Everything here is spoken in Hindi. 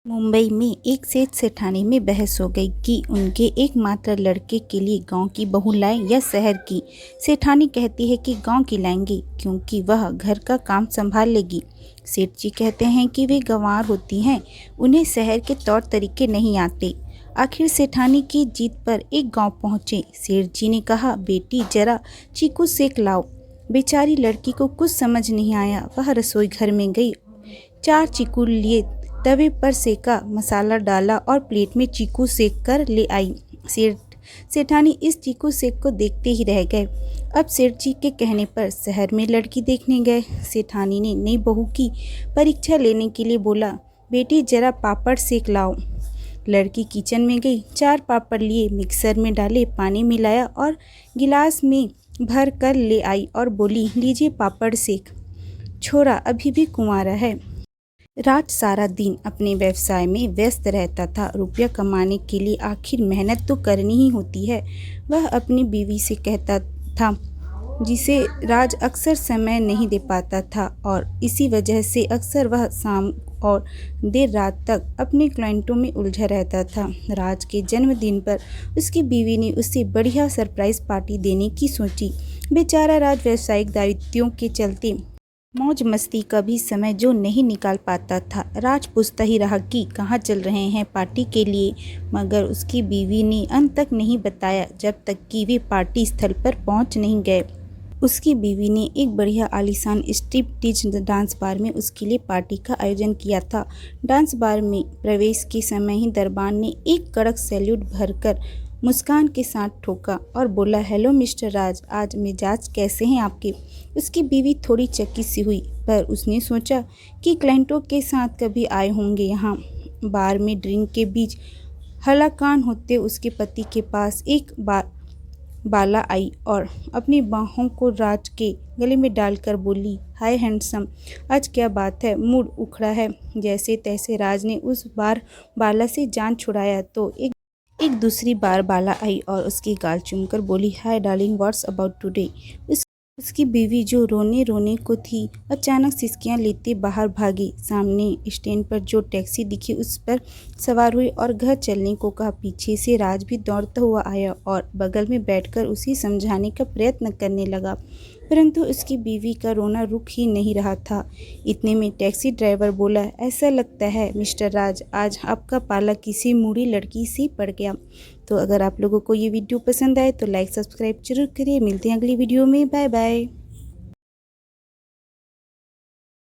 मुंबई में एक सेठ सेठानी में बहस हो गई कि उनके एकमात्र लड़के के लिए गांव की बहू लाएं या शहर की। सेठानी कहती है कि गांव की लाएंगी क्योंकि वह घर का काम संभाल लेगी। सेठ जी कहते हैं कि वे गंवार होती हैं, उन्हें शहर के तौर तरीके नहीं आते। आखिर सेठानी की जीत पर एक गांव पहुंचे। सेठ जी ने कहा, बेटी जरा चीकू सेक लाओ। बेचारी लड़की को कुछ समझ नहीं आया। वह रसोई घर में गई, 4 चीकू लिए, तवे पर सेका, मसाला डाला और प्लेट में चीकू सेक कर ले आई। सेठानी इस चीकू सेक को देखते ही रह गए। अब सेठ जी के कहने पर शहर में लड़की देखने गए। सेठानी ने नई बहू की परीक्षा लेने के लिए बोला, बेटी जरा पापड़ सेक लाओ। लड़की किचन में गई, 4 पापड़ लिए, मिक्सर में डाले, पानी मिलाया और गिलास में भर कर ले आई और बोली, लीजिए पापड़ सेक। छोरा अभी भी कुंवारा है। राज सारा दिन अपने व्यवसाय में व्यस्त रहता था। रुपया कमाने के लिए आखिर मेहनत तो करनी ही होती है, वह अपनी बीवी से कहता था, जिसे राज अक्सर समय नहीं दे पाता था और इसी वजह से अक्सर वह शाम और देर रात तक अपने क्लाइंटों में उलझा रहता था। राज के जन्मदिन पर उसकी बीवी ने उसे बढ़िया सरप्राइज पार्टी देने की सोची। बेचारा राज व्यावसायिक दायित्वों के चलते मौज मस्ती का भी समय जो नहीं निकाल पाता था। राज पूछता ही रहा कि कहाँ चल रहे हैं पार्टी के लिए, मगर उसकी बीवी ने अंत तक नहीं बताया जब तक कि वे पार्टी स्थल पर पहुँच नहीं गए। उसकी बीवी ने एक बढ़िया आलीशान स्ट्रिपटीज डांस बार में उसके लिए पार्टी का आयोजन किया था। डांस बार में प्रवेश के समय ही दरबान ने एक कड़क सैल्यूट भरकर मुस्कान के साथ ठोका और बोला, हेलो मिस्टर राज, आज मिजाज कैसे हैं आपके। उसकी बीवी थोड़ी चकित सी हुई, पर उसने सोचा कि क्लाइंटों के साथ कभी आए होंगे यहाँ। बार में ड्रिंक के बीच हलाकान होते उसके पति के पास एक बाला आई और अपनी बाहों को राज के गले में डालकर बोली, हाय हैंडसम, आज क्या बात है, मूड उखड़ा है। जैसे तैसे राज ने उस बार बाला से जान छुड़ाया तो एक दूसरी बार बाला आई और उसकी गाल चूमकर बोली, hi darling, what's about today. उसकी बीवी जो रोने रोने को थी, अचानक सिसकियां लेते बाहर भागी। सामने स्टैंड पर जो टैक्सी दिखी उस पर सवार हुई और घर चलने को कहा। पीछे से राज भी दौड़ता हुआ आया और बगल में बैठकर उसे समझाने का प्रयत्न करने लगा, परंतु उसकी बीवी का रोना रुक ही नहीं रहा था। इतने में टैक्सी ड्राइवर बोला, ऐसा लगता है मिस्टर राज, आज आपका पाला किसी मूढ़ी लड़की से पड़ गया। तो अगर आप लोगों को ये वीडियो पसंद आए तो लाइक सब्सक्राइब जरूर करिए। मिलते हैं अगली वीडियो में। Bye bye.